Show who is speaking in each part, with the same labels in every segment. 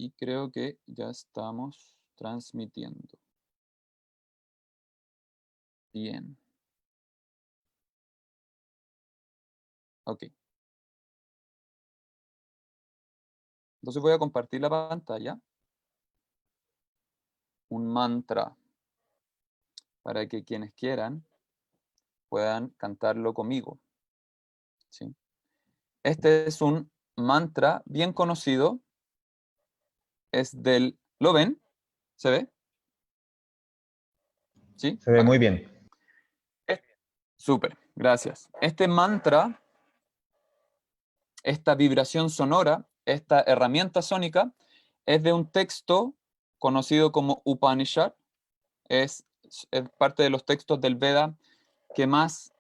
Speaker 1: Y creo que ya estamos transmitiendo. Bien. Ok. Entonces voy a compartir la pantalla. Un mantra para que quienes quieran puedan cantarlo conmigo. ¿Sí? Este es un mantra bien conocido. Es del... ¿Lo ven? ¿Se ve? ¿Sí?
Speaker 2: Se ve muy
Speaker 1: Bacán.
Speaker 2: bien.
Speaker 1: Súper, gracias. Este mantra, esta vibración sonora, esta herramienta sónica, es de un texto conocido como Upanishad. Es parte de los textos del Veda que más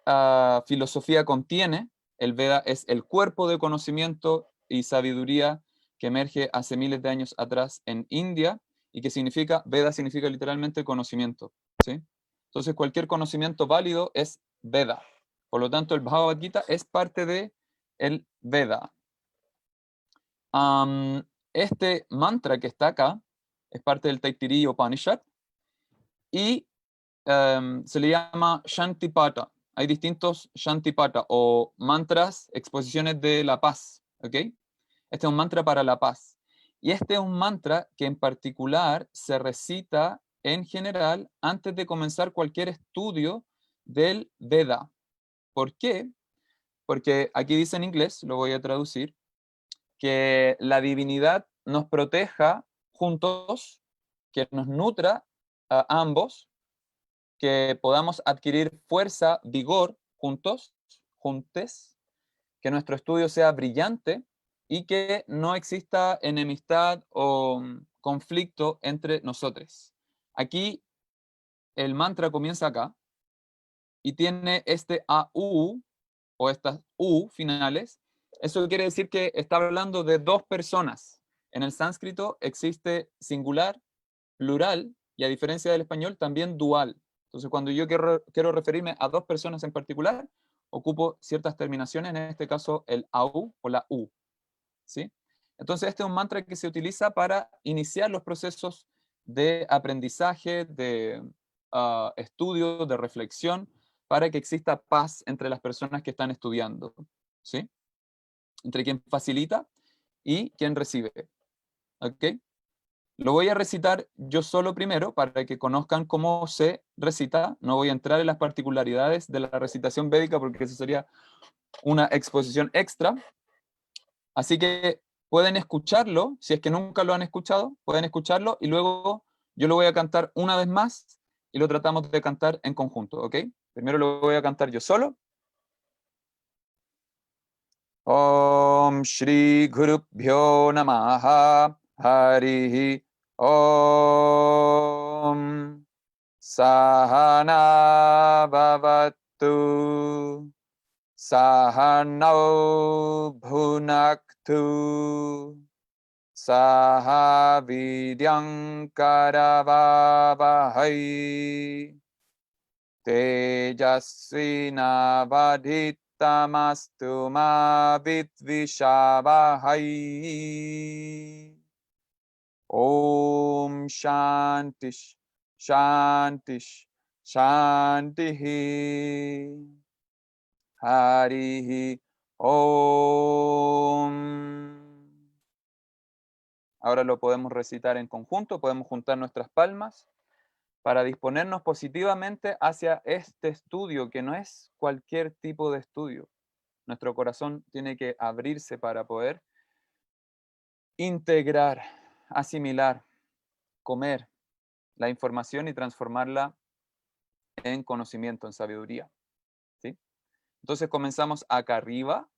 Speaker 1: filosofía contiene. El Veda es el cuerpo de conocimiento y sabiduría que emerge hace miles de años atrás en India y que significa, Veda significa literalmente conocimiento, ¿sí? Entonces cualquier conocimiento válido es Veda. Por lo tanto, el Bhagavad Gita es parte de el Veda. Este mantra que está acá es parte del Taittiriya Upanishad y se le llama Shantipata. Hay distintos Shantipata o mantras, exposiciones de la paz. ¿Ok? Este es un mantra para la paz. Y este es un mantra que en particular se recita en general antes de comenzar cualquier estudio del Veda. ¿Por qué? Porque aquí dice en inglés, lo voy a traducir, que la divinidad nos proteja juntos, que nos nutra a ambos, que podamos adquirir fuerza, vigor juntos, juntes, que nuestro estudio sea brillante y que no exista enemistad o conflicto entre nosotros. Aquí el mantra comienza acá y tiene este AU o estas U finales. Eso quiere decir que está hablando de dos personas. En el sánscrito existe singular, plural y a diferencia del español también dual. Entonces cuando yo quiero referirme a dos personas en particular, ocupo ciertas terminaciones, en este caso el AU o la U. ¿Sí? Entonces este es un mantra que se utiliza para iniciar los procesos de aprendizaje, de estudio, de reflexión, para que exista paz entre las personas que están estudiando. ¿Sí? Entre quien facilita y quien recibe. ¿Ok? Lo voy a recitar yo solo primero para que conozcan cómo se recita. No voy a entrar en las particularidades de la recitación védica porque eso sería una exposición extra. Así que pueden escucharlo, si es que nunca lo han escuchado, pueden escucharlo y luego yo lo voy a cantar una vez más y lo tratamos de cantar en conjunto, ¿ok? Primero lo voy a cantar yo solo. Om Shri Guru Bhyo Namaha Harihi Om Sahana Bhavatu Sahanau Bhunaktu Saha Vidyang Karavavahai Tejasvi Navadhitamastu Ma Vidvishavahai Om Shantish Shantish Shantihi Harihi Om. Ahora lo podemos recitar en conjunto, podemos juntar nuestras palmas para disponernos positivamente hacia este estudio, que no es cualquier tipo de estudio. Nuestro corazón tiene que abrirse para poder integrar, asimilar, comer la información y transformarla en conocimiento, en sabiduría. ¿Sí? Entonces comenzamos acá arriba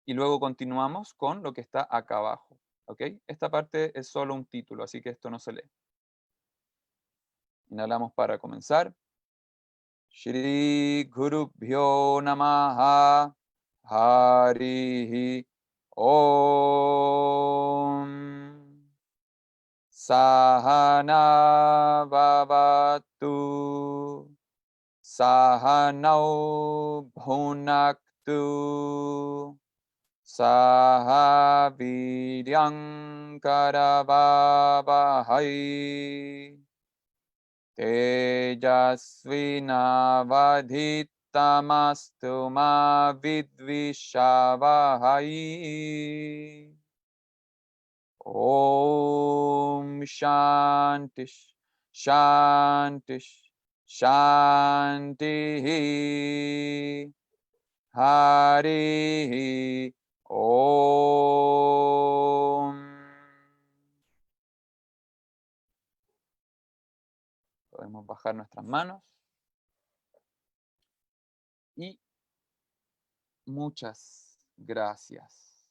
Speaker 1: y luego continuamos con lo que está acá abajo. ¿Ok? Esta parte es solo un título, así que esto no se lee. Inhalamos para comenzar. Shri Guru Bhyo Namaha Harihi Om Sahana Vavatu Sahanau Bhunaktu Saha Vidyang karavavahai tejasvinavadhitamastu ma vidvishavahai. Om Shanti Shanti Shanti Hari Om. Podemos bajar nuestras manos. Y muchas gracias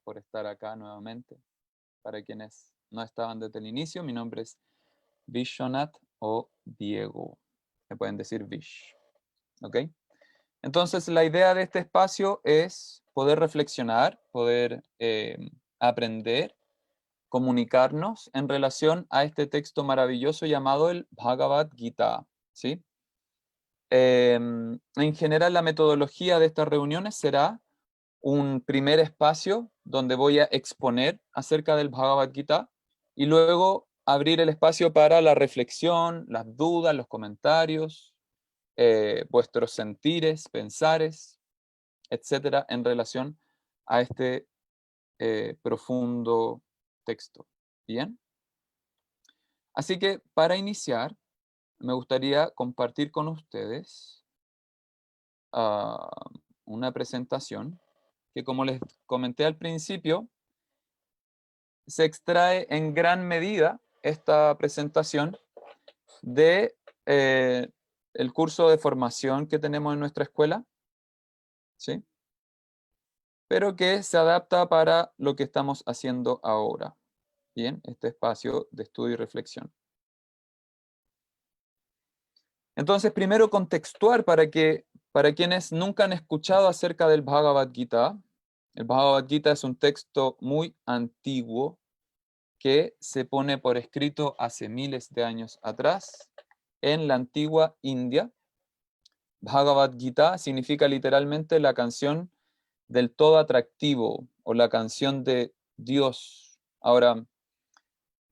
Speaker 1: por estar acá nuevamente. Para quienes no estaban desde el inicio, mi nombre es Vishwanath o Diego. Me pueden decir Vish. ¿Ok? Entonces, la idea de este espacio es poder reflexionar, poder aprender, comunicarnos en relación a este texto maravilloso llamado el Bhagavad Gita. ¿Sí? En general, la metodología de estas reuniones será un primer espacio donde voy a exponer acerca del Bhagavad Gita y luego abrir el espacio para la reflexión, las dudas, los comentarios, vuestros sentires, pensares, etcétera, en relación a este profundo texto. ¿Bien? Así que para iniciar, me gustaría compartir con ustedes una presentación que, como les comenté al principio, se extrae en gran medida esta presentación de el curso de formación que tenemos en nuestra escuela, ¿sí? Pero que se adapta para lo que estamos haciendo ahora, ¿bien? Este espacio de estudio y reflexión. Entonces, primero contextuar para quienes nunca han escuchado acerca del Bhagavad Gita. El Bhagavad Gita es un texto muy antiguo que se pone por escrito hace miles de años atrás en la antigua India. Bhagavad Gita significa literalmente la canción del todo atractivo o la canción de Dios. Ahora,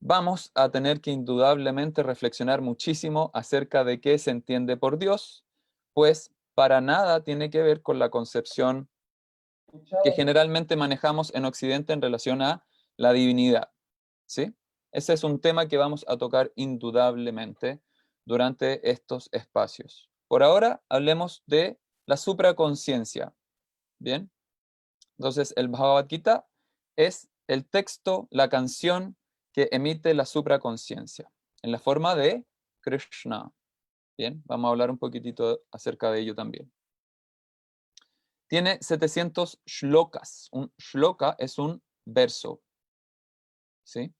Speaker 1: vamos a tener que indudablemente reflexionar muchísimo acerca de qué se entiende por Dios, pues para nada tiene que ver con la concepción que generalmente manejamos en Occidente en relación a la divinidad, ¿sí? Ese es un tema que vamos a tocar indudablemente durante estos espacios. Por ahora, hablemos de la supraconciencia, ¿bien? Entonces, el Bhagavad Gita es el texto, la canción que emite la supraconciencia, en la forma de Krishna. Bien, vamos a hablar un poquitito acerca de ello también. Tiene 700 shlokas. Un shloka es un verso, ¿sí?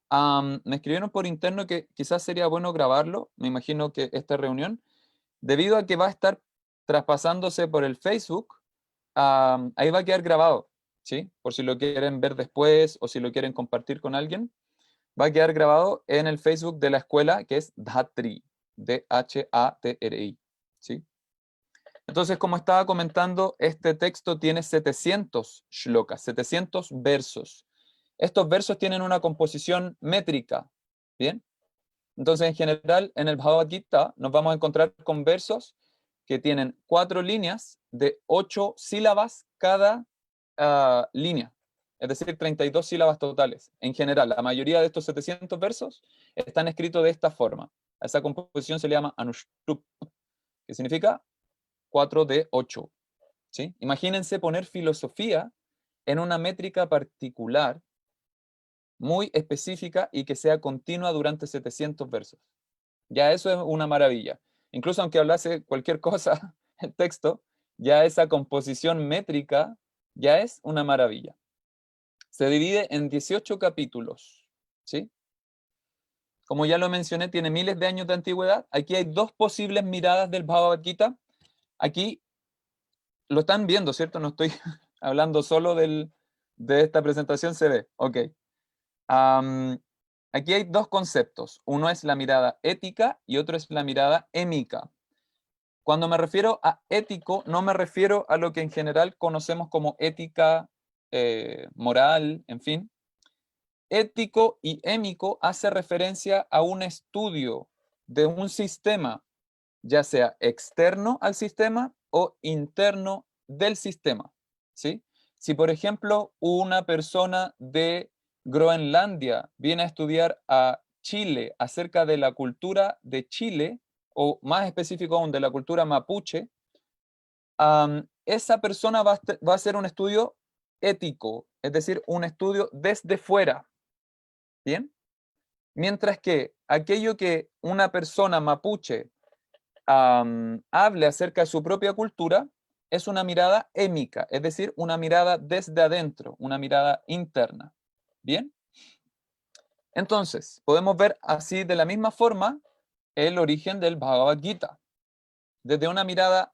Speaker 1: Me escribieron por interno que quizás sería bueno grabarlo, me imagino que esta reunión, debido a que va a estar traspasándose por el Facebook, ahí va a quedar grabado, ¿sí? Por si lo quieren ver después o si lo quieren compartir con alguien, va a quedar grabado en el Facebook de la escuela, que es Dhatri, D-H-A-T-R-I, ¿sí? Entonces, como estaba comentando, este texto tiene 700 shlokas, 700 versos. Estos versos tienen una composición métrica, ¿bien? Entonces, en general, en el Bhagavad Gita nos vamos a encontrar con versos que tienen 4 líneas de 8 sílabas cada línea, es decir, 32 sílabas totales. En general, la mayoría de estos 700 versos están escritos de esta forma. A esa composición se le llama Anushtup, que significa 4 de 8. ¿Sí? Imagínense poner filosofía en una métrica particular, muy específica y que sea continua durante 700 versos. Ya eso es una maravilla. Incluso aunque hablase cualquier cosa el texto, ya esa composición métrica ya es una maravilla. Se divide en 18 capítulos, ¿sí? Como ya lo mencioné, tiene miles de años de antigüedad. Aquí hay dos posibles miradas del Bhagavad Gita. Aquí lo están viendo, ¿cierto? No estoy hablando solo de esta presentación, se ve. Ok. Aquí hay dos conceptos. Uno es la mirada ética y otro es la mirada émica. Cuando me refiero a ético, no me refiero a lo que en general conocemos como ética moral, en fin, ético y émico hace referencia a un estudio de un sistema, ya sea externo al sistema o interno del sistema, ¿sí? Si, por ejemplo, una persona de Groenlandia viene a estudiar a Chile acerca de la cultura de Chile, o más específico aún de la cultura mapuche, esa persona va a hacer un estudio ético, es decir, un estudio desde fuera, ¿bien? Mientras que aquello que una persona mapuche hable acerca de su propia cultura es una mirada émica, es decir, una mirada desde adentro, una mirada interna. ¿Bien? Entonces, podemos ver así de la misma forma el origen del Bhagavad Gita. Desde una mirada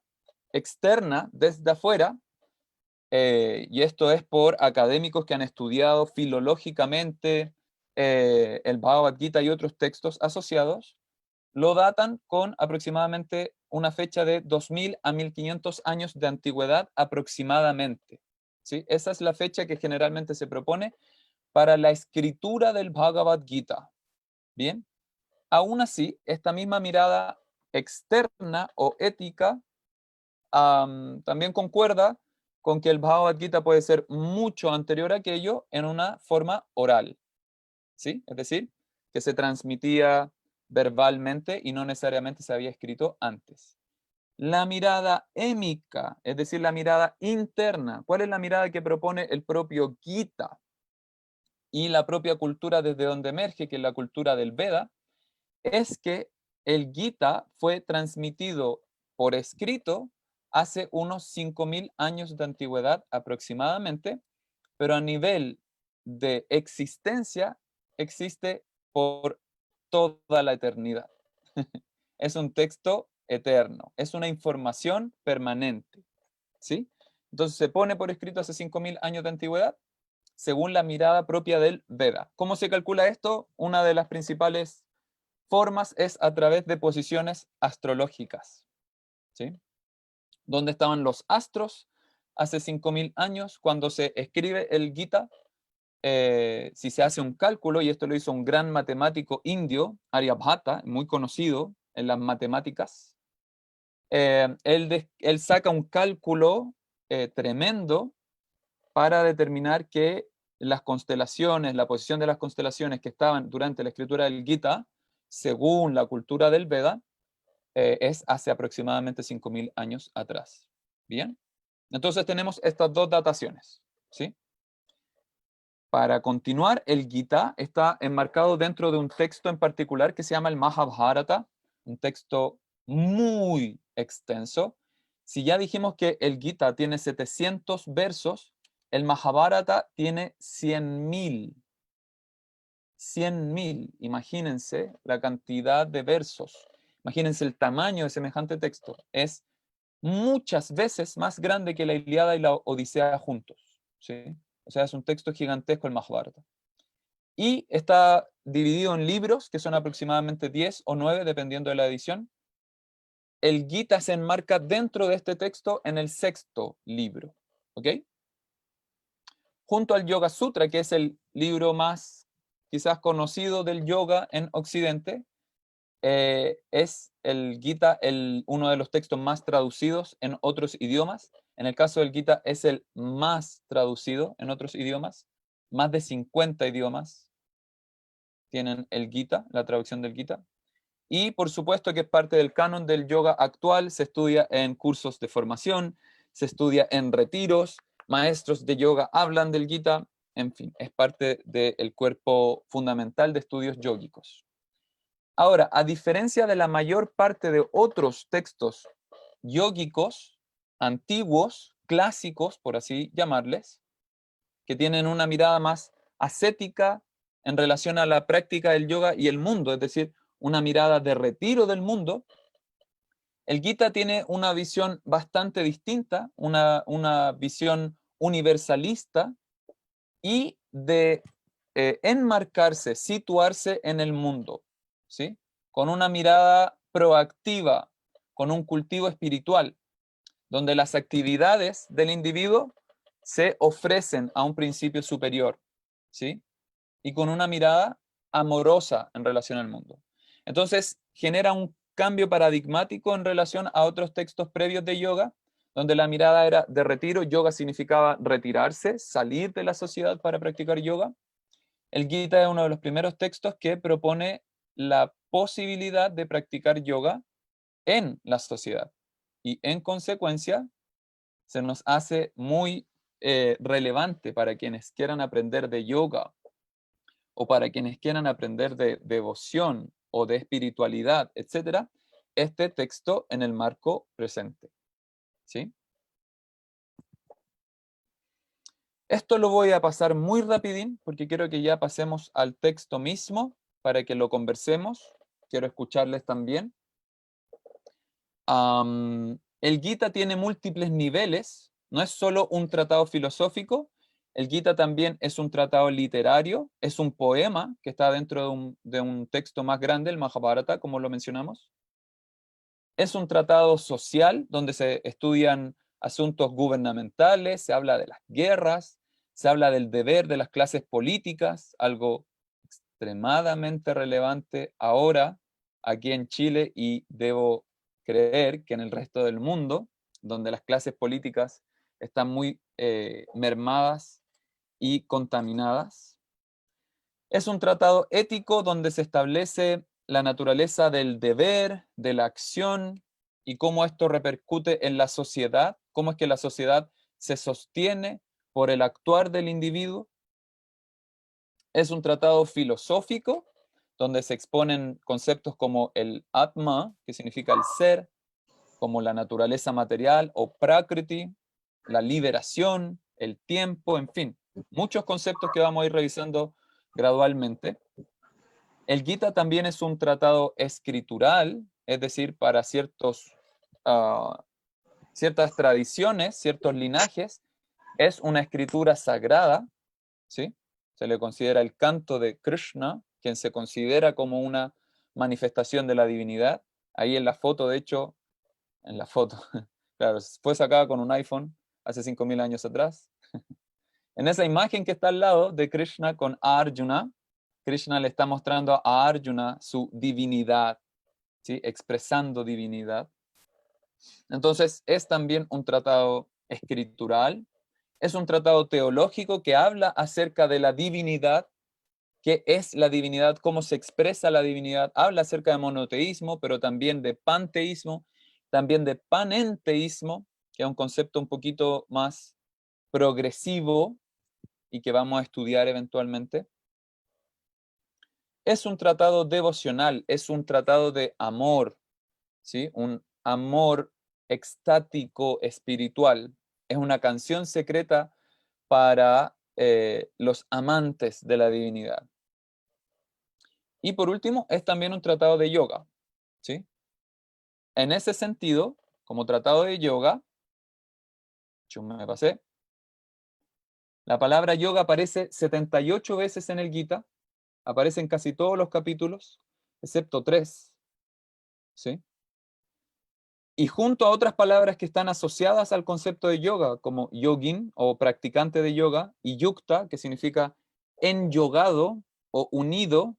Speaker 1: externa, desde afuera, y esto es por académicos que han estudiado filológicamente el Bhagavad Gita y otros textos asociados, lo datan con aproximadamente una fecha de 2000 a 1500 años de antigüedad aproximadamente. ¿Sí? Esa es la fecha que generalmente se propone para la escritura del Bhagavad Gita. Bien, aún así, esta misma mirada externa o ética también concuerda con que el Bhagavad Gita puede ser mucho anterior a aquello en una forma oral. ¿Sí? Es decir, que se transmitía verbalmente y no necesariamente se había escrito antes. La mirada émica, es decir, la mirada interna. ¿Cuál es la mirada que propone el propio Gita y la propia cultura desde donde emerge, que es la cultura del Veda? Es que el Gita fue transmitido por escrito hace unos 5000 años de antigüedad aproximadamente, pero a nivel de existencia existe por toda la eternidad. Es un texto eterno, es una información permanente, ¿sí? Entonces se pone por escrito hace 5000 años de antigüedad, según la mirada propia del Veda. ¿Cómo se calcula esto? Una de las principales formas es a través de posiciones astrológicas, ¿sí? ¿Dónde estaban los astros hace 5000 años cuando se escribe el Gita? Si se hace un cálculo, y esto lo hizo un gran matemático indio, Aryabhata, muy conocido en las matemáticas, él saca un cálculo tremendo para determinar que las constelaciones, la posición de las constelaciones que estaban durante la escritura del Gita, según la cultura del Veda, es hace aproximadamente 5000 años atrás. ¿Bien? Entonces tenemos estas dos dataciones, ¿sí? Para continuar, el Gita está enmarcado dentro de un texto en particular que se llama el Mahabharata, un texto muy extenso. Si ya dijimos que el Gita tiene 700 versos, el Mahabharata tiene 100.000. 100.000, imagínense la cantidad de versos, imagínense el tamaño de semejante texto. Es muchas veces más grande que la Ilíada y la Odisea juntos, ¿sí? O sea, es un texto gigantesco el Mahabharata. Y está dividido en libros, que son aproximadamente 10 o 9, dependiendo de la edición. El Gita se enmarca dentro de este texto en el sexto libro, ¿ok? Junto al Yoga Sutra, que es el libro más quizás conocido del yoga en Occidente, es el Gita uno de los textos más traducidos en otros idiomas. En el caso del Gita es el más traducido en otros idiomas. Más de 50 idiomas tienen el Gita, la traducción del Gita. Y por supuesto que es parte del canon del yoga actual, se estudia en cursos de formación, se estudia en retiros, maestros de yoga hablan del Gita, en fin, es parte del cuerpo fundamental de estudios yógicos. Ahora, a diferencia de la mayor parte de otros textos yógicos, antiguos, clásicos, por así llamarles, que tienen una mirada más ascética en relación a la práctica del yoga y el mundo, es decir, una mirada de retiro del mundo, el Gita tiene una visión bastante distinta, una visión universalista y de enmarcarse, situarse en el mundo, ¿sí? Con una mirada proactiva, con un cultivo espiritual, donde las actividades del individuo se ofrecen a un principio superior, ¿sí? y con una mirada amorosa en relación al mundo. Entonces, genera un cambio paradigmático en relación a otros textos previos de yoga, donde la mirada era de retiro. Yoga significaba retirarse, salir de la sociedad para practicar yoga. El Gita es uno de los primeros textos que propone la posibilidad de practicar yoga en la sociedad. Y en consecuencia, se nos hace muy relevante para quienes quieran aprender de yoga o para quienes quieran aprender de devoción o de espiritualidad, etcétera, este texto en el marco presente. ¿Sí? Esto lo voy a pasar muy rapidín porque quiero que ya pasemos al texto mismo para que lo conversemos. Quiero escucharles también. El Gita tiene múltiples niveles, no es solo un tratado filosófico, el Gita también es un tratado literario, es un poema que está dentro de un texto más grande, el Mahabharata, como lo mencionamos. Es un tratado social donde se estudian asuntos gubernamentales, se habla de las guerras, se habla del deber de las clases políticas, algo extremadamente relevante ahora aquí en Chile y debo creer que en el resto del mundo, donde las clases políticas están muy mermadas y contaminadas. Es un tratado ético donde se establece la naturaleza del deber, de la acción y cómo esto repercute en la sociedad, cómo es que la sociedad se sostiene por el actuar del individuo. Es un tratado filosófico donde se exponen conceptos como el Atma, que significa el ser, como la naturaleza material o Prakriti, la liberación, el tiempo, en fin, muchos conceptos que vamos a ir revisando gradualmente. El Gita también es un tratado escritural, es decir, para ciertas tradiciones, ciertos linajes, es una escritura sagrada, ¿sí? Se le considera el canto de Krishna, quien se considera como una manifestación de la divinidad. Ahí en la foto, de hecho, en la foto, claro, fue sacada con un iPhone hace 5.000 años atrás. En esa imagen que está al lado de Krishna con Arjuna, Krishna le está mostrando a Arjuna su divinidad, ¿sí? Expresando divinidad. Entonces, es también un tratado escritural, es un tratado teológico que habla acerca de la divinidad, qué es la divinidad, cómo se expresa la divinidad, habla acerca de monoteísmo, pero también de panteísmo, también de panenteísmo, que es un concepto un poquito más progresivo y que vamos a estudiar eventualmente. Es un tratado devocional, es un tratado de amor, ¿sí? Un amor extático espiritual. Es una canción secreta para los amantes de la divinidad. Y por último, es también un tratado de yoga, ¿sí? En ese sentido, como tratado de yoga, yo me pasé, la palabra yoga aparece 78 veces en el Gita, aparece en casi todos los capítulos, excepto 3, ¿sí? Y junto a otras palabras que están asociadas al concepto de yoga, como yogin o practicante de yoga, y yukta, que significa enyogado o unido,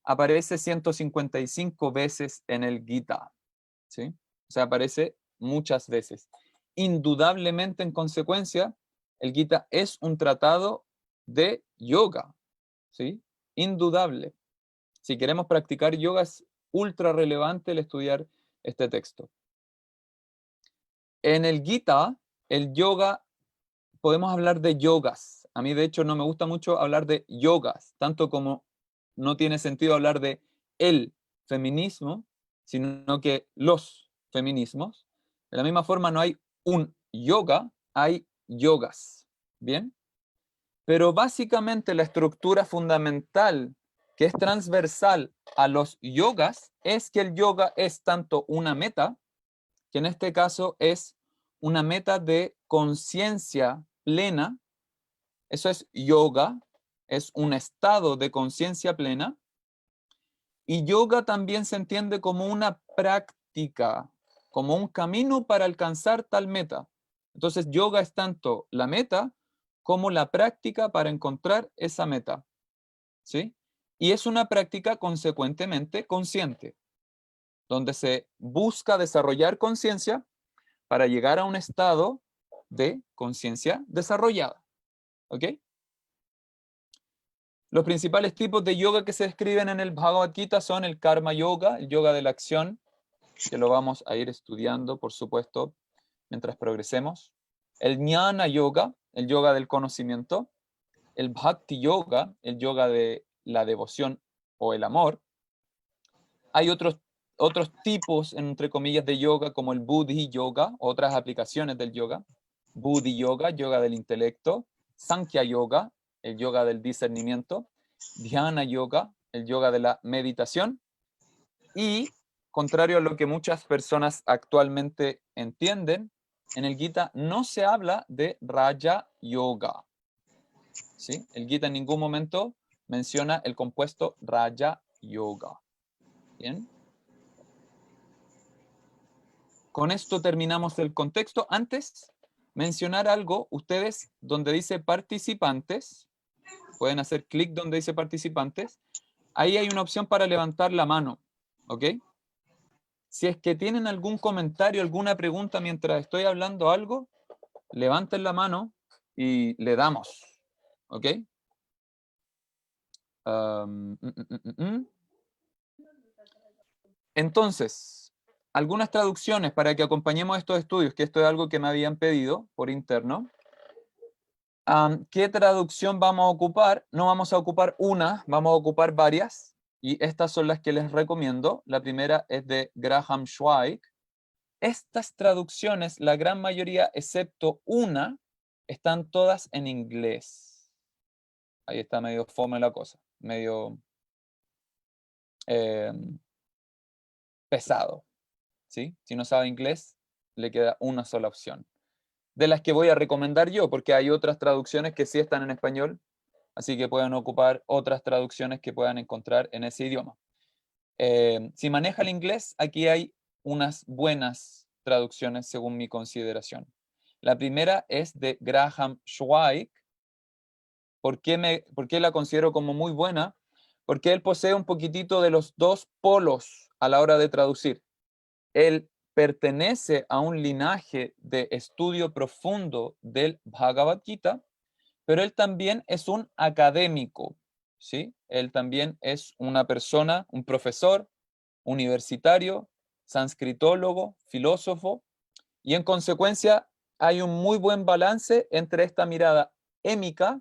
Speaker 1: aparece 155 veces en el Gita, ¿sí? O sea, aparece muchas veces. Indudablemente, en consecuencia, el Gita es un tratado de yoga, ¿sí? Indudable. Si queremos practicar yoga, es ultra relevante el estudiar este texto. En el Gita, el yoga, podemos hablar de yogas. A mí, de hecho, no me gusta mucho hablar de yogas, tanto como no tiene sentido hablar de el feminismo, sino que los feminismos. De la misma forma, no hay un yoga, hay yogas. ¿Bien? Pero básicamente la estructura fundamental que es transversal a los yogas es que el yoga es tanto una meta, que en este caso es una meta de conciencia plena. Eso es yoga, es un estado de conciencia plena. Y yoga también se entiende como una práctica, como un camino para alcanzar tal meta. Entonces, yoga es tanto la meta como la práctica para encontrar esa meta. ¿sí? Y es una práctica consecuentemente consciente, donde se busca desarrollar conciencia para llegar a un estado de conciencia desarrollada. ¿Ok? Los principales tipos de yoga que se describen en el Bhagavad Gita son el karma yoga, el yoga de la acción, que lo vamos a ir estudiando, por supuesto, mientras progresemos. El jnana yoga, el yoga del conocimiento. El bhakti yoga, el yoga de la devoción o el amor. Hay otros tipos, entre comillas, de yoga, como el buddhi yoga, otras aplicaciones del yoga. Buddhi yoga, yoga del intelecto. Sankhya yoga, el yoga del discernimiento. Dhyana yoga, el yoga de la meditación. Y, contrario a lo que muchas personas actualmente entienden, en el Gita no se habla de Raja yoga. ¿Sí? El Gita en ningún momento menciona el compuesto Raja yoga. ¿Bien? Con esto terminamos el contexto. Antes, mencionar algo, ustedes donde dice participantes, pueden hacer clic donde dice participantes, ahí hay una opción para levantar la mano, ¿ok? Si es que tienen algún comentario, alguna pregunta mientras estoy hablando algo, levanten la mano y le damos, ¿ok? Entonces, algunas traducciones para que acompañemos estos estudios, que esto es algo que me habían pedido por interno. ¿Qué traducción vamos a ocupar? No vamos a ocupar una, vamos a ocupar varias. Y estas son las que les recomiendo. La primera es de Graham Schweik. Estas traducciones, la gran mayoría, excepto una, están todas en inglés. Ahí está medio fome la cosa, medio pesado. ¿Sí? Si no sabe inglés, le queda una sola opción. De las que voy a recomendar yo, porque hay otras traducciones que sí están en español, así que pueden ocupar otras traducciones que puedan encontrar en ese idioma. Si maneja el inglés, aquí hay unas buenas traducciones según mi consideración. La primera es de Graham Schweik. ¿Por qué la considero como muy buena? Porque él posee un poquitito de los dos polos a la hora de traducir. Él pertenece a un linaje de estudio profundo del Bhagavad Gita, pero él también es un académico, ¿sí? Él también es una persona, un profesor universitario, sanscritólogo, filósofo, y en consecuencia hay un muy buen balance entre esta mirada émica,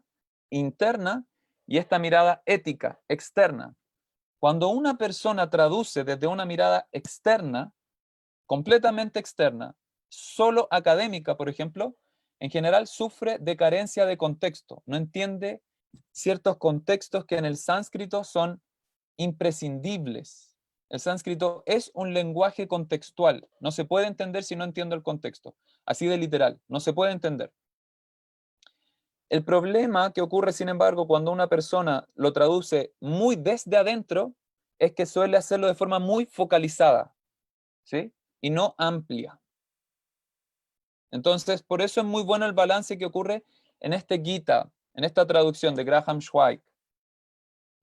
Speaker 1: interna, y esta mirada ética, externa. Cuando una persona traduce desde una mirada externa, completamente externa, solo académica, por ejemplo, en general sufre de carencia de contexto, no entiende ciertos contextos que en el sánscrito son imprescindibles. El sánscrito es un lenguaje contextual, no se puede entender si no entiendo el contexto, así de literal, no se puede entender. El problema que ocurre, sin embargo, cuando una persona lo traduce muy desde adentro, es que suele hacerlo de forma muy focalizada, ¿sí? Y no amplia. Entonces, por eso es muy bueno el balance que ocurre en este Gita, en esta traducción de Graham Schweik.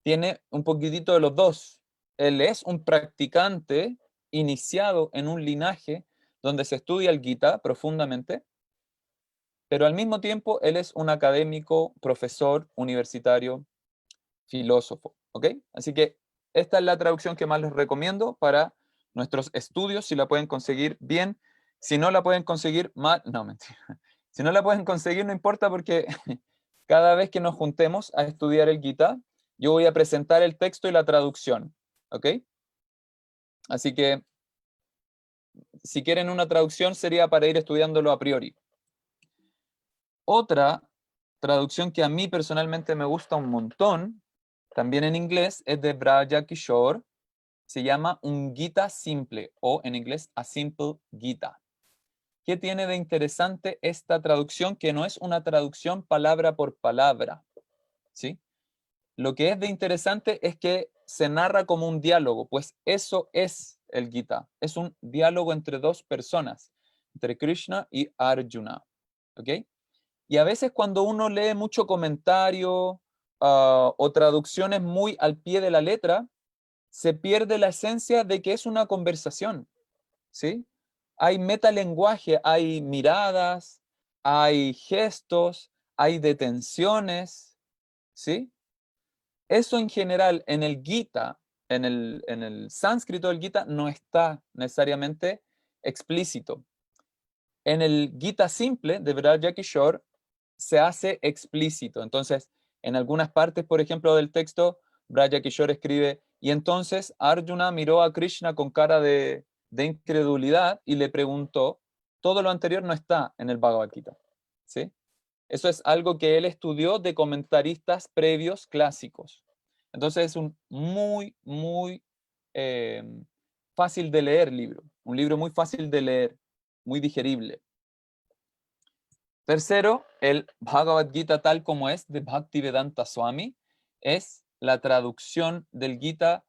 Speaker 1: Tiene un poquitito de los dos. Él es un practicante iniciado en un linaje donde se estudia el Gita profundamente, pero al mismo tiempo él es un académico, profesor, universitario, filósofo. ¿Ok? Así que esta es la traducción que más les recomiendo para nuestros estudios, si la pueden conseguir bien. Si no la pueden conseguir mal, no, mentira. Si no la pueden conseguir, no importa, porque cada vez que nos juntemos a estudiar el Gita, yo voy a presentar el texto y la traducción. ¿Ok? Así que, si quieren una traducción, sería para ir estudiándolo a priori. Otra traducción que a mí personalmente me gusta un montón, también en inglés, es de Braja Kishore. Se llama un Gita simple, o en inglés, a simple Gita. ¿Qué tiene de interesante esta traducción? Que no es una traducción palabra por palabra, ¿sí? Lo que es de interesante es que se narra como un diálogo, pues eso es el Gita. Es un diálogo entre dos personas, entre Krishna y Arjuna, ¿ok? Y a veces cuando uno lee mucho comentario o traducciones muy al pie de la letra, se pierde la esencia de que es una conversación, ¿sí? Hay metalenguaje, hay miradas, hay gestos, hay detenciones, ¿sí? Eso en general en el Gita, en el sánscrito del Gita, no está necesariamente explícito. En el Gita simple de Vrajakishore se hace explícito. Entonces, en algunas partes, por ejemplo, del texto, Vrajakishore escribe, y entonces Arjuna miró a Krishna con cara de incredulidad y le preguntó, todo lo anterior no está en el Bhagavad Gita, ¿sí? Eso es algo que él estudió de comentaristas previos clásicos. Entonces es un muy eh, fácil de leer libro. Un libro muy fácil de leer, muy digerible. Tercero, el Bhagavad Gita tal como es de Bhaktivedanta Swami es la traducción del Gita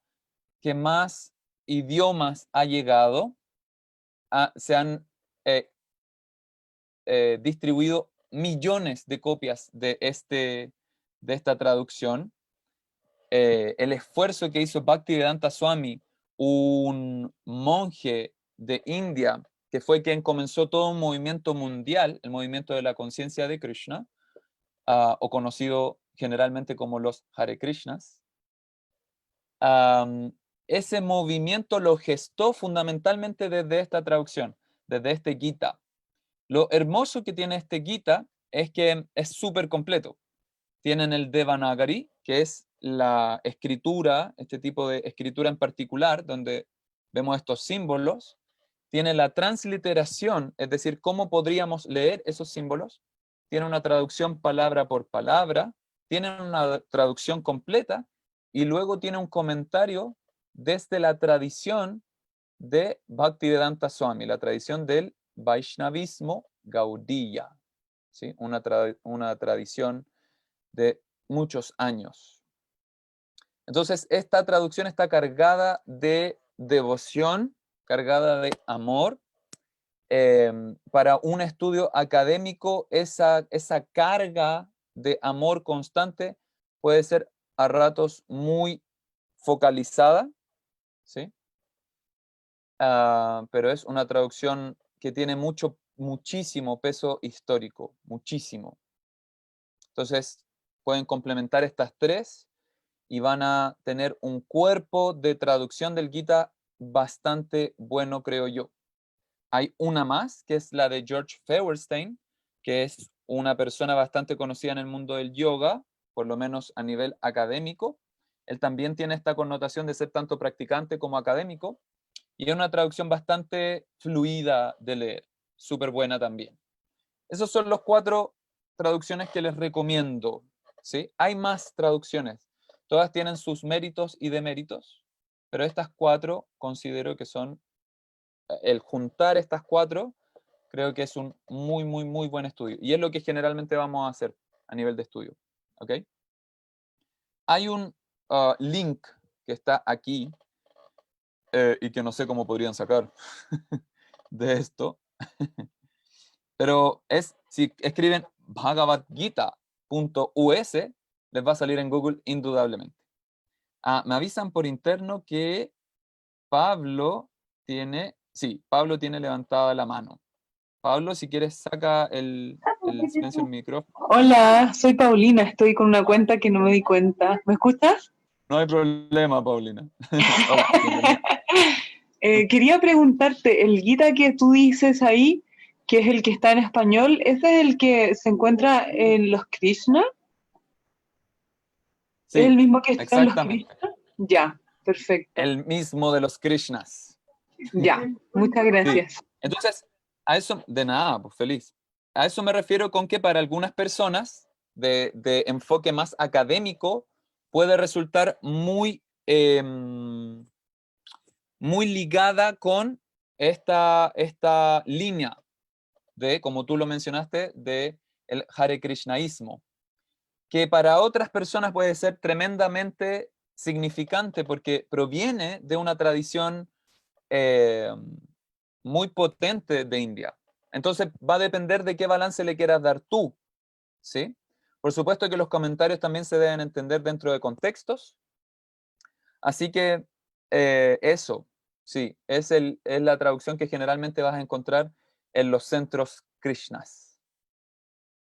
Speaker 1: que más idiomas ha llegado. Se han distribuido millones de copias de esta traducción. El esfuerzo que hizo Bhaktivedanta Swami, un monje de India, que fue quien comenzó todo un movimiento mundial, el movimiento de la conciencia de Krishna, o conocido generalmente como los Hare Krishnas. Ese movimiento lo gestó fundamentalmente desde esta traducción, desde este Gita. Lo hermoso que tiene este Gita es que es súper completo. Tienen el Devanagari, que es la escritura, este tipo de escritura en particular, donde vemos estos símbolos. Tiene la transliteración, es decir, cómo podríamos leer esos símbolos. Tiene una traducción palabra por palabra. Tiene una traducción completa. Y luego tiene un comentario desde la tradición de Bhaktivedanta Swami, la tradición del Vaishnavismo Gaudiya, ¿sí? Una tradición de muchos años. Entonces, esta traducción está cargada de devoción, cargada de amor. Para un estudio académico, esa carga de amor constante puede ser a ratos muy focalizada, ¿sí? Pero es una traducción que tiene muchísimo peso histórico, muchísimo. Entonces, pueden complementar estas tres y van a tener un cuerpo de traducción del Gita bastante bueno, creo yo. Hay una más, que es la de George Feuerstein, que es una persona bastante conocida en el mundo del yoga, por lo menos a nivel académico. Él también tiene esta connotación de ser tanto practicante como académico, y es una traducción bastante fluida de leer, súper buena también. Esos son los 4 traducciones que les recomiendo, ¿sí? Hay más traducciones, todas tienen sus méritos y deméritos, pero estas 4 considero que son, el juntar estas 4, creo que es un muy buen estudio, y es lo que generalmente vamos a hacer a nivel de estudio, ¿ok? Hay un link que está aquí, y que no sé cómo podrían sacar de esto, pero si escriben bhagavadgita.us, les va a salir en Google indudablemente. Me avisan por interno que Pablo Pablo tiene levantada la mano. Pablo, si quieres, saca el silencio del micrófono.
Speaker 2: Hola, soy Paulina, estoy con una cuenta que no me di cuenta. ¿Me escuchas?
Speaker 1: No hay problema, Paulina. Hola, bienvenida.
Speaker 2: Quería preguntarte, el Gita que tú dices ahí, que es el que está en español, ¿ese es el que se encuentra en los Krishna? ¿Es el
Speaker 1: Sí,
Speaker 2: mismo que está en los
Speaker 1: exactamente.
Speaker 2: Krishna? Ya, perfecto.
Speaker 1: El mismo de los Krishnas.
Speaker 2: Ya, muchas
Speaker 1: Sí.
Speaker 2: gracias.
Speaker 1: Entonces, a eso, de nada, pues feliz. A eso me refiero con que para algunas personas de enfoque más académico puede resultar muy ligada con esta línea de, como tú lo mencionaste, de el Hare Krishnaísmo, que para otras personas puede ser tremendamente significante porque proviene de una tradición eh, muy potente de India. Entonces va a depender de qué balance le quieras dar tú, ¿sí? Por supuesto que los comentarios también se deben entender dentro de contextos. Así que eso, sí, es la traducción que generalmente vas a encontrar en los centros Krishnas.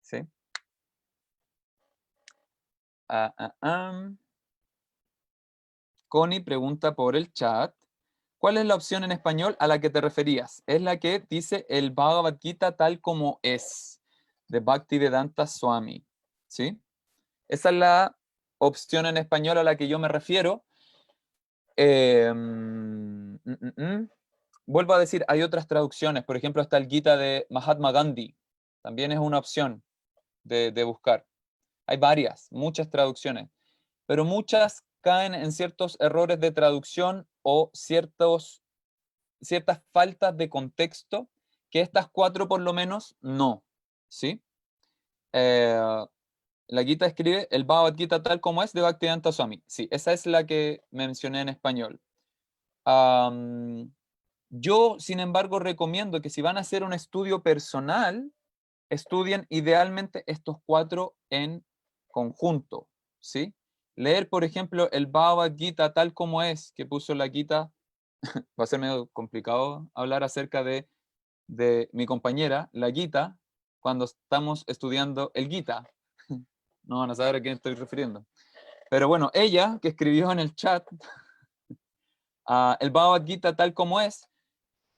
Speaker 1: ¿Sí? Connie pregunta por el chat, ¿cuál es la opción en español a la que te referías? Es la que dice el Bhagavad Gita tal como es, de Bhaktivedanta Swami. ¿Sí? Esa es la opción en español a la que yo me refiero. Vuelvo a decir, hay otras traducciones. Por ejemplo, está el Gita de Mahatma Gandhi. También es una opción de buscar. Hay varias, muchas traducciones, pero muchas caen en ciertos errores de traducción o ciertas faltas de contexto, que estas 4 por lo menos no. ¿Sí? La Gita escribe el Bhagavad Gita tal como es de Bhaktivedanta Swami. Sí, esa es la que mencioné en español. Yo, sin embargo, recomiendo que si van a hacer un estudio personal, estudien idealmente estos 4 en conjunto, ¿sí? Leer, por ejemplo, el Bhagavad Gita tal como es, que puso la Gita, va a ser medio complicado hablar acerca de mi compañera, la Gita, cuando estamos estudiando el Gita. No van a saber a quién estoy refiriendo. Pero bueno, ella, que escribió en el chat, el Bhagavad Gita tal como es,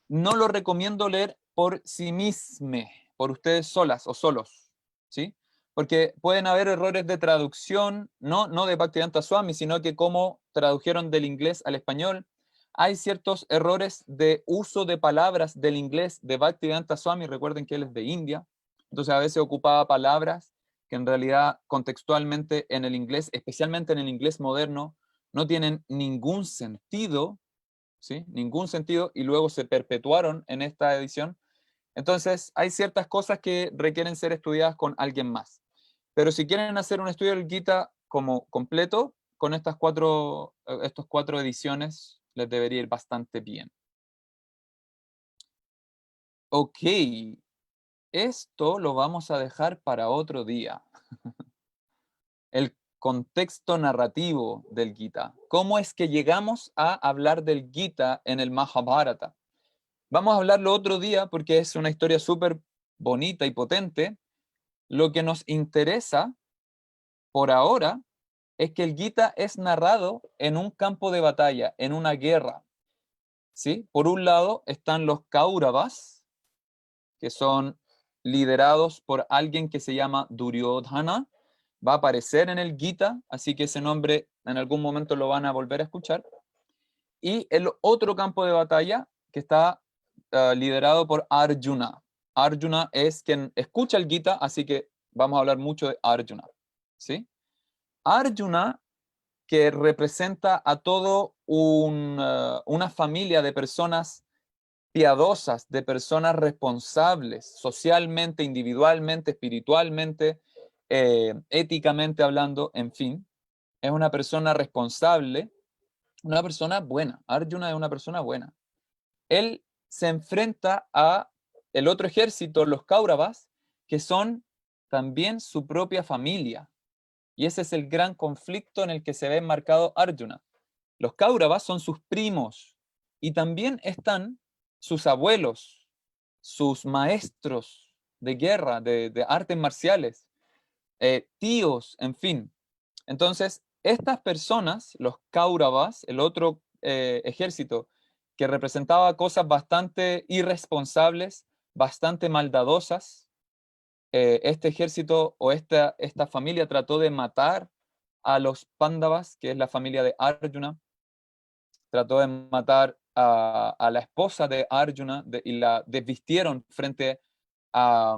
Speaker 1: no lo recomiendo leer por sí mismo, por ustedes solas o solos, ¿sí? Porque pueden haber errores de traducción, no de Bhaktivedanta Swami, sino que como tradujeron del inglés al español. Hay ciertos errores de uso de palabras del inglés de Bhaktivedanta Swami, recuerden que él es de India, entonces a veces ocupaba palabras que en realidad contextualmente en el inglés, especialmente en el inglés moderno, no tienen ningún sentido, ¿sí? Ningún sentido, y luego se perpetuaron en esta edición. Entonces, hay ciertas cosas que requieren ser estudiadas con alguien más. Pero si quieren hacer un estudio del Gita como completo, con estos 4 ediciones les debería ir bastante bien. Ok, esto lo vamos a dejar para otro día. El contexto narrativo del Gita. ¿Cómo es que llegamos a hablar del Gita en el Mahabharata? Vamos a hablarlo otro día porque es una historia súper bonita y potente. Lo que nos interesa por ahora es que el Gita es narrado en un campo de batalla, en una guerra. ¿Sí? Por un lado están los Kauravas, que son liderados por alguien que se llama Duryodhana. Va a aparecer en el Gita, así que ese nombre en algún momento lo van a volver a escuchar. Y el otro campo de batalla que está liderado por Arjuna. Arjuna es quien escucha el Gita, así que vamos a hablar mucho de Arjuna. ¿Sí? Arjuna, que representa a todo una familia de personas piadosas, de personas responsables, socialmente, individualmente, espiritualmente, éticamente hablando, en fin, es una persona responsable, una persona buena. Arjuna es una persona buena. Él se enfrenta a el otro ejército, los Kauravas, que son también su propia familia. Y ese es el gran conflicto en el que se ve enmarcado Arjuna. Los Kauravas son sus primos y también están sus abuelos, sus maestros de guerra, de artes marciales, tíos, en fin. Entonces, estas personas, los Kauravas, el otro ejército, que representaba cosas bastante irresponsables, bastante maldadosas, este ejército o esta familia trató de matar a los Pándavas, que es la familia de Arjuna, trató de matar a la esposa de Arjuna y la desvistieron frente a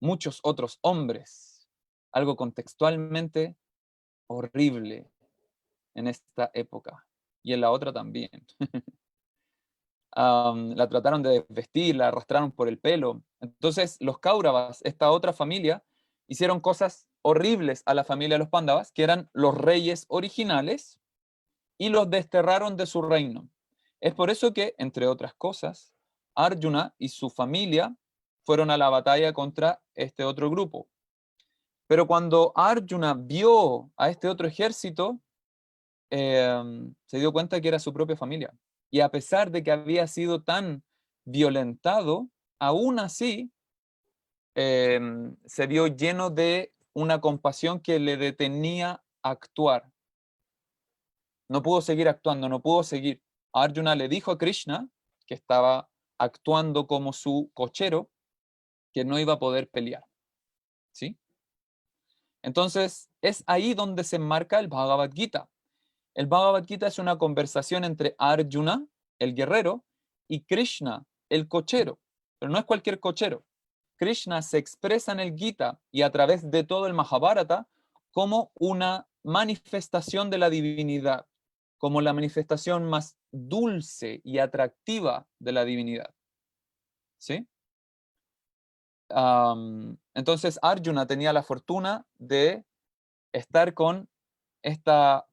Speaker 1: muchos otros hombres. Algo contextualmente horrible en esta época y en la otra también. La trataron de vestir, la arrastraron por el pelo. Entonces los Kauravas, esta otra familia, hicieron cosas horribles a la familia de los Pándavas, que eran los reyes originales, y los desterraron de su reino. Es por eso que, entre otras cosas, Arjuna y su familia fueron a la batalla contra este otro grupo. Pero cuando Arjuna vio a este otro ejército, se dio cuenta que era su propia familia. Y a pesar de que había sido tan violentado, aún así se vio lleno de una compasión que le detenía actuar. No pudo seguir actuando, no pudo seguir. Arjuna le dijo a Krishna, que estaba actuando como su cochero, que no iba a poder pelear. ¿Sí? Entonces, es ahí donde se enmarca el Bhagavad Gita. El Bhagavad Gita es una conversación entre Arjuna, el guerrero, y Krishna, el cochero. Pero no es cualquier cochero. Krishna se expresa en el Gita y a través de todo el Mahabharata como una manifestación de la divinidad, como la manifestación más dulce y atractiva de la divinidad. ¿Sí? Entonces Arjuna tenía la fortuna de estar con esta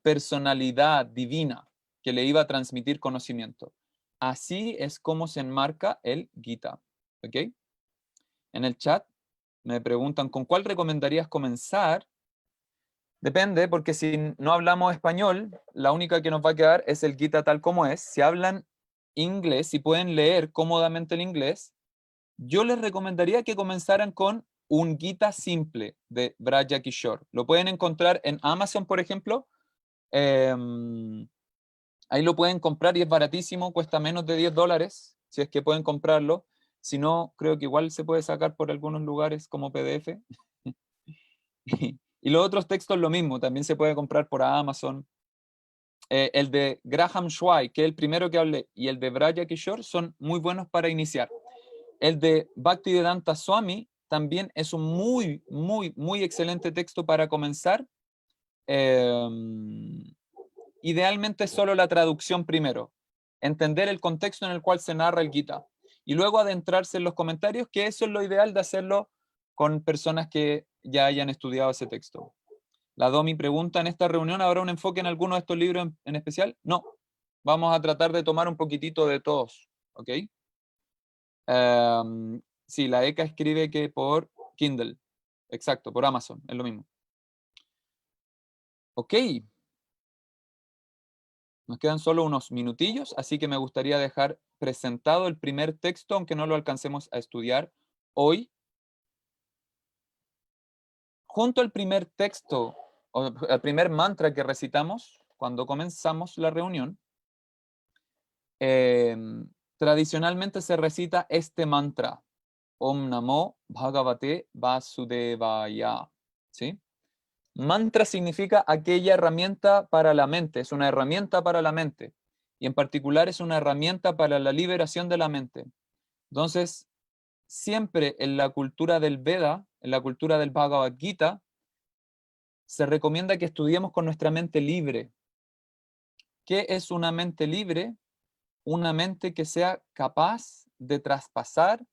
Speaker 1: personalidad divina que le iba a transmitir conocimiento. Así es como se enmarca el Gita. ¿Ok? En el chat me preguntan, ¿con cuál recomendarías comenzar? Depende, porque si no hablamos español, la única que nos va a quedar es el Gita tal como es. Si hablan inglés, si pueden leer cómodamente el inglés, yo les recomendaría que comenzaran con un Gita simple de Braja Kishore. Lo pueden encontrar en Amazon, por ejemplo. Ahí lo pueden comprar y es baratísimo, cuesta menos de $10, si es que pueden comprarlo. Si no, creo que igual se puede sacar por algunos lugares como PDF. Y los otros textos lo mismo, también se puede comprar por Amazon. El de Graham Schwai, que es el primero que hablé, y el de Braja Kishore son muy buenos para iniciar. El de Bhaktivedanta Swami también es un muy, muy, muy excelente texto para comenzar. Idealmente solo la traducción primero, entender el contexto en el cual se narra el Gita y luego adentrarse en los comentarios, que eso es lo ideal de hacerlo con personas que ya hayan estudiado ese texto. La Domi pregunta, ¿en esta reunión habrá un enfoque en alguno de estos libros en especial? No, vamos a tratar de tomar un poquitito de todos, ¿ok? Sí, la ECA escribe que por Kindle, exacto, por Amazon, es lo mismo. Ok. Nos quedan solo unos minutillos, así que me gustaría dejar presentado el primer texto, aunque no lo alcancemos a estudiar hoy. Junto al primer texto, o al primer mantra que recitamos cuando comenzamos la reunión, tradicionalmente se recita este mantra, Om Namo Bhagavate Vasudevaya. ¿Sí? Mantra significa aquella herramienta para la mente, es una herramienta para la mente, y en particular es una herramienta para la liberación de la mente. Entonces, siempre en la cultura del Veda, en la cultura del Bhagavad Gita, se recomienda que estudiemos con nuestra mente libre. ¿Qué es una mente libre? Una mente que sea capaz de traspasar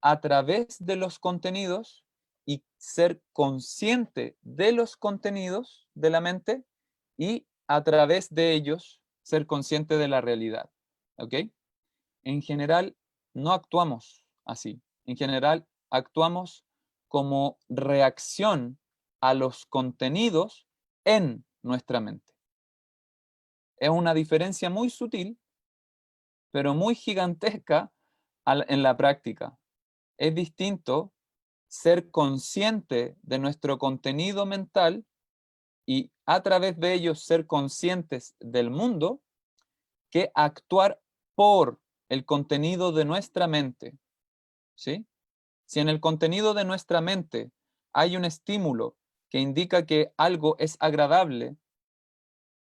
Speaker 1: a través de los contenidos y ser consciente de los contenidos de la mente y a través de ellos ser consciente de la realidad. ¿Ok? En general, no actuamos así. En general, actuamos como reacción a los contenidos en nuestra mente. Es una diferencia muy sutil, pero muy gigantesca en la práctica. Es distinto ser consciente de nuestro contenido mental y a través de ellos ser conscientes del mundo que actuar por el contenido de nuestra mente. ¿Sí? Si en el contenido de nuestra mente hay un estímulo que indica que algo es agradable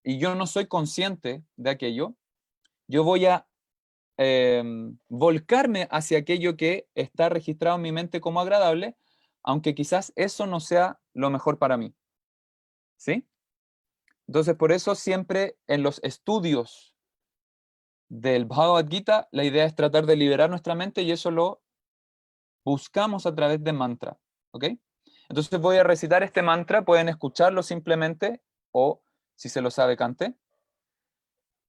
Speaker 1: y yo no soy consciente de aquello, yo voy a volcarme hacia aquello que está registrado en mi mente como agradable, aunque quizás eso no sea lo mejor para mí. ¿Sí? Entonces, por eso siempre en los estudios del Bhagavad Gita, la idea es tratar de liberar nuestra mente y eso lo buscamos a través de mantra. ¿Ok? Entonces voy a recitar este mantra, pueden escucharlo simplemente o, si se lo sabe, cante.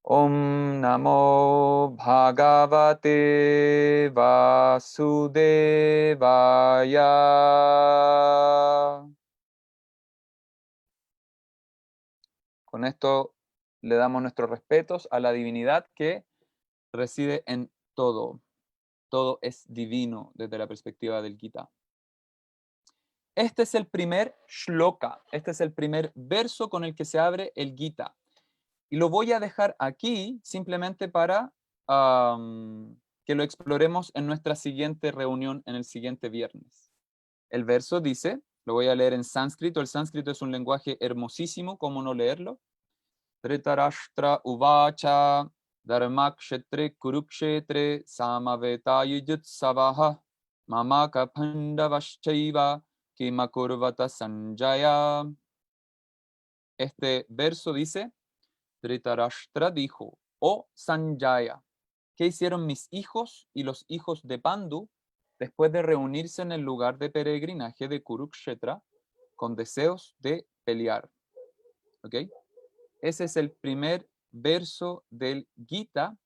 Speaker 1: Om Namo Bhagavate Vasudevaya. Con esto le damos nuestros respetos a la divinidad que reside en todo. Todo es divino desde la perspectiva del Gita. Este es el primer shloka, este es el primer verso con el que se abre el Gita. Y lo voy a dejar aquí simplemente para que lo exploremos en nuestra siguiente reunión, en el siguiente viernes. El verso dice, lo voy a leer en sánscrito, el sánscrito es un lenguaje hermosísimo, ¿cómo no leerlo? Dhritarashtra uvacha dharmakshetre kurukshetre samavetayujutsavaha mamaka pandavaschaiva kimakurvata sanjaya. Este verso dice, Dhritarashtra dijo, oh Sanjaya, ¿qué hicieron mis hijos y los hijos de Pandu después de reunirse en el lugar de peregrinaje de Kurukshetra con deseos de pelear? ¿Ok? Ese es el primer verso del Gita,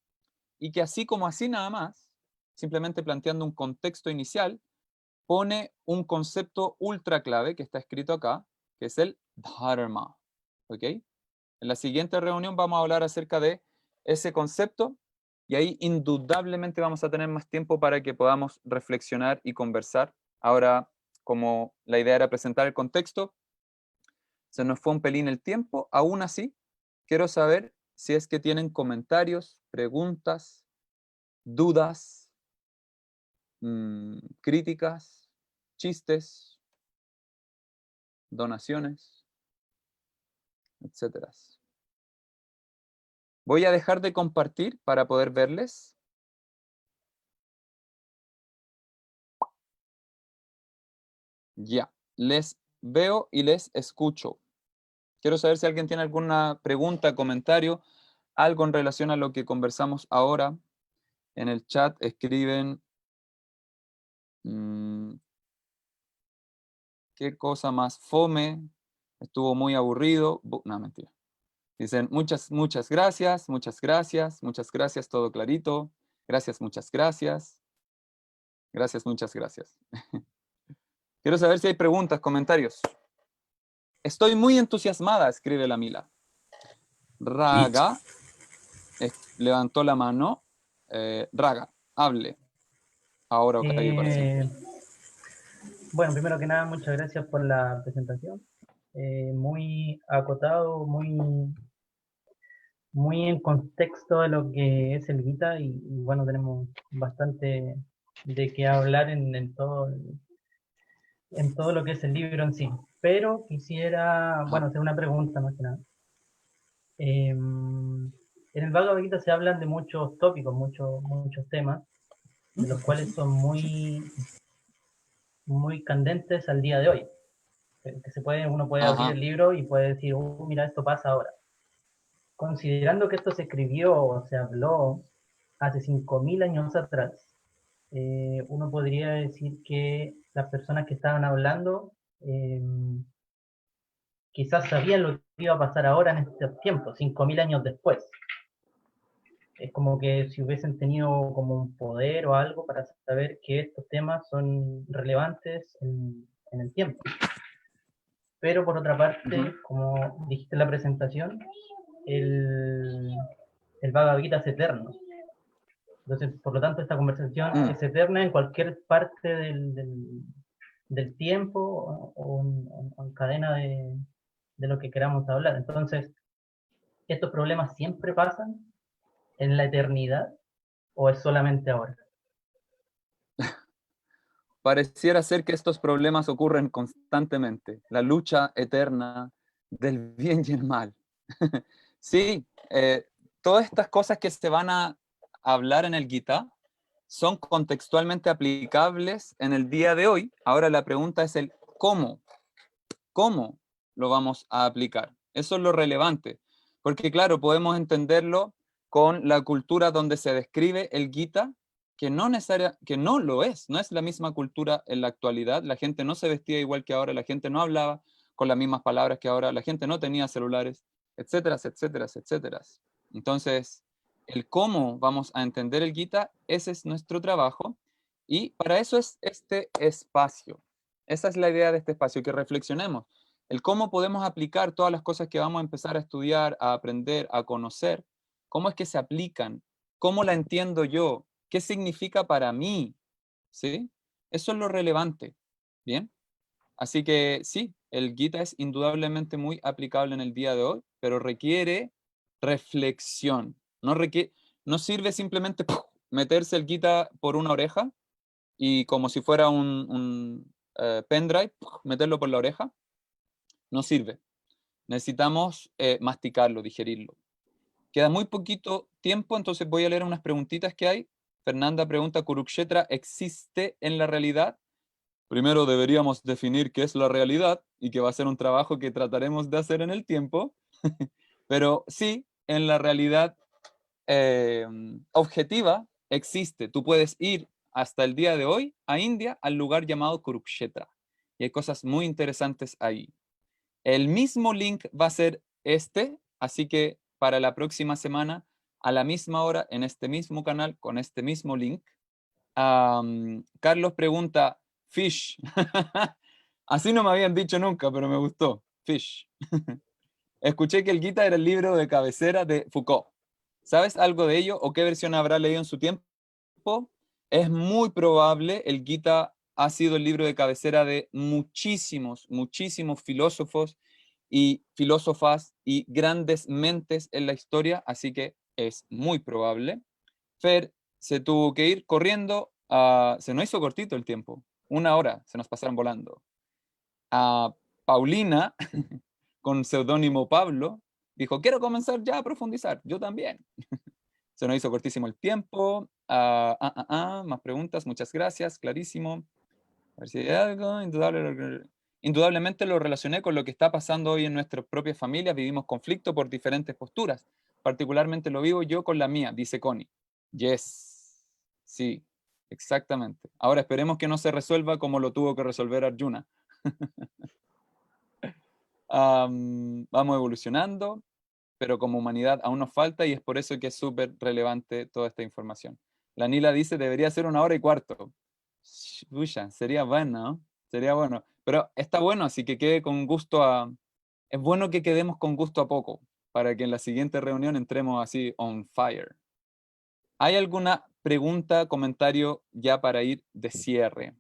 Speaker 1: y que así como así nada más, simplemente planteando un contexto inicial, pone un concepto ultra clave que está escrito acá, que es el Dharma. ¿Ok? En la siguiente reunión vamos a hablar acerca de ese concepto, y ahí indudablemente vamos a tener más tiempo para que podamos reflexionar y conversar. Ahora, como la idea era presentar el contexto, se nos fue un pelín el tiempo. Aún así, quiero saber si es que tienen comentarios, preguntas, dudas, críticas, chistes, donaciones, etcétera. Voy a dejar de compartir para poder verles. Ya, les veo y les escucho. Quiero saber si alguien tiene alguna pregunta, comentario, algo en relación a lo que conversamos ahora. En el chat escriben, qué cosa más fome, estuvo muy aburrido. No, mentira. Dicen muchas gracias, muchas gracias, todo clarito. Gracias, muchas gracias. Gracias, muchas gracias. Quiero saber si hay preguntas, comentarios. Estoy muy entusiasmada, escribe la Mila. Raga levantó la mano. Raga, hable. Ahora Okayo parece.
Speaker 3: Bueno, primero que nada, muchas gracias por la presentación. Muy acotado, muy en contexto de lo que es el Gita, y bueno, tenemos bastante de qué hablar en todo lo que es el libro en sí. Pero quisiera, bueno, hacer una pregunta más que nada. En el Bhagavad Gita se hablan de muchos tópicos, muchos temas, de los cuales son muy candentes al día de hoy. Que uno puede abrir el libro y puede decir, mira, esto pasa ahora. Considerando que esto se escribió o se habló hace 5.000 años atrás, uno podría decir que las personas que estaban hablando quizás sabían lo que iba a pasar ahora en este tiempo, 5.000 años después. Es como que si hubiesen tenido como un poder o algo para saber que estos temas son relevantes en el tiempo. Pero por otra parte, como dijiste en la presentación, el Bhagavad Gita es eterno. Entonces, por lo tanto, esta conversación es eterna en cualquier parte del tiempo o en cadena de lo que queramos hablar. Entonces, ¿estos problemas siempre pasan en la eternidad o es solamente ahora?
Speaker 1: Pareciera ser que estos problemas ocurren constantemente. La lucha eterna del bien y el mal. Sí, todas estas cosas que se van a hablar en el Gita son contextualmente aplicables en el día de hoy. Ahora la pregunta es el cómo. ¿Cómo lo vamos a aplicar? Eso es lo relevante. Porque claro, podemos entenderlo con la cultura donde se describe el Gita, que no lo es, no es la misma cultura en la actualidad. La gente no se vestía igual que ahora, la gente no hablaba con las mismas palabras que ahora, la gente no tenía celulares, etcétera, etcétera, etcétera. Entonces, el cómo vamos a entender el Gita, ese es nuestro trabajo, y para eso es este espacio. Esa es la idea de este espacio, que reflexionemos. El cómo podemos aplicar todas las cosas que vamos a empezar a estudiar, a aprender, a conocer, cómo es que se aplican, cómo la entiendo yo, qué significa para mí, ¿sí? Eso es lo relevante, ¿bien? Así que sí, el Gita es indudablemente muy aplicable en el día de hoy, pero requiere reflexión. No sirve simplemente meterse el Gita por una oreja y como si fuera un pendrive, meterlo por la oreja. No sirve. Necesitamos masticarlo, digerirlo. Queda muy poquito tiempo, entonces voy a leer unas preguntitas que hay. Fernanda pregunta, ¿Kurukshetra existe en la realidad? Primero deberíamos definir qué es la realidad y que va a ser un trabajo que trataremos de hacer en el tiempo, pero sí, en la realidad objetiva existe. Tú puedes ir hasta el día de hoy a India, al lugar llamado Kurukshetra, y hay cosas muy interesantes ahí. El mismo link va a ser este, así que para la próxima semana, a la misma hora, en este mismo canal, con este mismo link, Carlos pregunta, Fish. Así no me habían dicho nunca, pero me gustó. Fish. Escuché que el Gita era el libro de cabecera de Foucault. ¿Sabes algo de ello o qué versión habrá leído en su tiempo? Es muy probable, el Gita ha sido el libro de cabecera de muchísimos, muchísimos filósofos y filósofas y grandes mentes en la historia, así que es muy probable. Fer se tuvo que ir corriendo, se nos hizo cortito el tiempo, 1 hora, se nos pasaron volando. Paulina, con seudónimo Pablo, dijo, quiero comenzar ya a profundizar, yo también. Se nos hizo cortísimo el tiempo. Más preguntas, muchas gracias, clarísimo. A ver si hay algo, indudablemente lo relacioné con lo que está pasando hoy en nuestras propias familias, vivimos conflicto por diferentes posturas, particularmente lo vivo yo con la mía, dice Connie. Yes, sí, exactamente. Ahora esperemos que no se resuelva como lo tuvo que resolver Arjuna. Vamos evolucionando, pero como humanidad aún nos falta y es por eso que es súper relevante toda esta información. La Nila dice, debería ser 1 hora y cuarto. Pucha, sería bueno, ¿no? Sería bueno. Pero está bueno, así que quede con gusto a... Es bueno que quedemos con gusto a poco, para que en la siguiente reunión entremos así on fire. ¿Hay alguna pregunta, comentario ya para ir de cierre?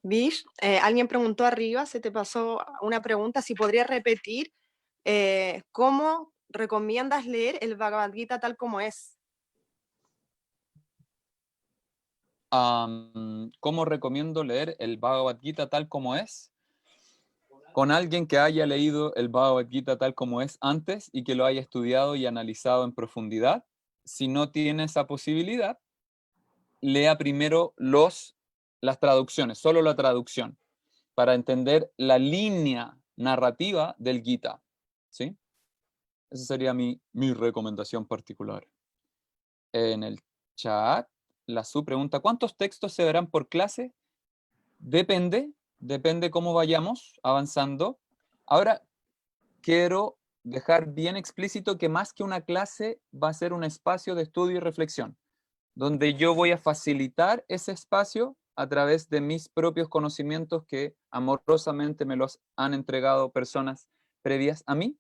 Speaker 4: Vish, alguien preguntó arriba, se te pasó una pregunta, si podrías repetir cómo recomiendas leer el Bhagavad Gita tal como es.
Speaker 1: ¿Cómo recomiendo leer el Bhagavad Gita tal como es? Con alguien que haya leído el Bhagavad Gita tal como es antes y que lo haya estudiado y analizado en profundidad. Si no tiene esa posibilidad, lea primero las traducciones, solo la traducción, para entender la línea narrativa del Gita. ¿Sí? Esa sería mi recomendación particular. En el chat, la Su pregunta, ¿cuántos textos se verán por clase? Depende cómo vayamos avanzando. Ahora, quiero dejar bien explícito que más que una clase va a ser un espacio de estudio y reflexión, donde yo voy a facilitar ese espacio a través de mis propios conocimientos que amorosamente me los han entregado personas previas a mí,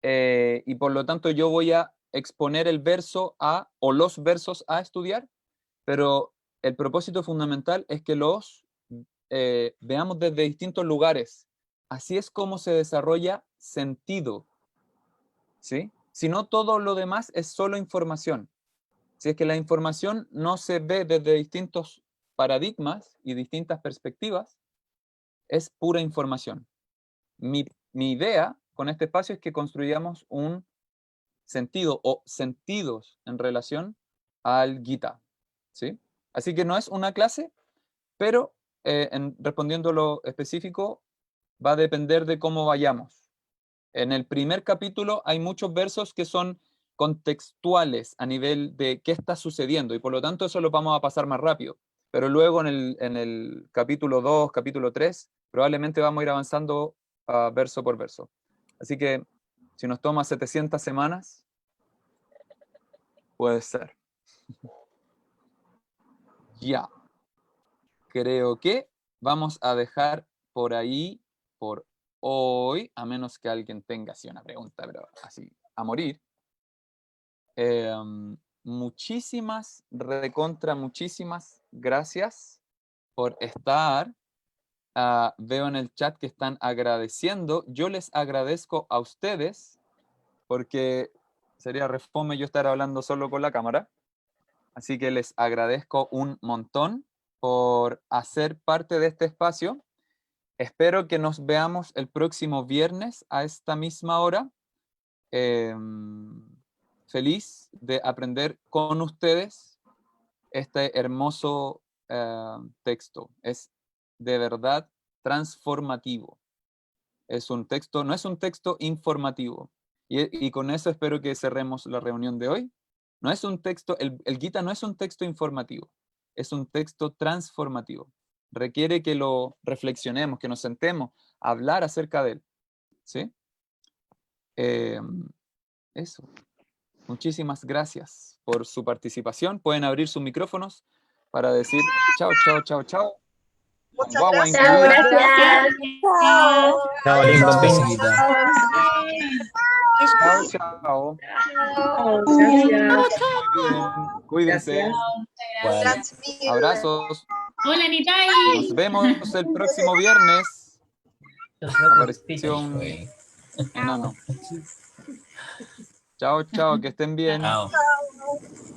Speaker 1: y por lo tanto yo voy a exponer el verso o los versos a estudiar, pero el propósito fundamental es que los veamos desde distintos lugares. Así es como se desarrolla sentido, ¿sí? Si no, todo lo demás es solo información. Si es que la información no se ve desde distintos paradigmas y distintas perspectivas, es pura información. Mi idea con este espacio es que construyamos un sentido o sentidos en relación al Gita, ¿sí? Así que no es una clase, pero respondiendo lo específico, va a depender de cómo vayamos. En el primer capítulo hay muchos versos que son contextuales a nivel de qué está sucediendo y por lo tanto eso lo vamos a pasar más rápido. Pero luego en el capítulo 2, capítulo 3, probablemente vamos a ir avanzando verso por verso. Así que si nos toma 700 semanas, Puede ser. Ya. Creo que vamos a dejar por ahí por hoy, a menos que alguien tenga así una pregunta, pero así a morir. Muchísimas gracias por estar. Veo en el chat que están agradeciendo. Yo les agradezco a ustedes porque sería refome yo estar hablando solo con la cámara. Así que les agradezco un montón por hacer parte de este espacio. Espero que nos veamos el próximo viernes a esta misma hora. Feliz de aprender con ustedes este hermoso texto. Es de verdad transformativo. Es un texto, no es un texto informativo. Y con eso espero que cerremos la reunión de hoy. No es un texto, el Gita no es un texto informativo, es un texto transformativo. Requiere que lo reflexionemos, que nos sentemos a hablar acerca de él. ¿Sí? Eso. Muchísimas gracias por su participación. Pueden abrir sus micrófonos para decir chao, chao, chao, chao.
Speaker 5: Muchas
Speaker 1: Guagua
Speaker 5: gracias.
Speaker 1: incluida.
Speaker 5: Gracias.
Speaker 2: Chao.
Speaker 3: Chao, lindo
Speaker 1: Chao.
Speaker 3: fin.
Speaker 1: Chao, chao.
Speaker 5: Gracias.
Speaker 1: Bien, cuídense.
Speaker 5: Gracias.
Speaker 1: Abrazos.
Speaker 6: Hola, Nitai.
Speaker 1: Nos vemos el próximo viernes. Apareció un
Speaker 7: Fue.
Speaker 1: enano. Chao, chao, que estén bien.
Speaker 7: Chao.
Speaker 5: Chao.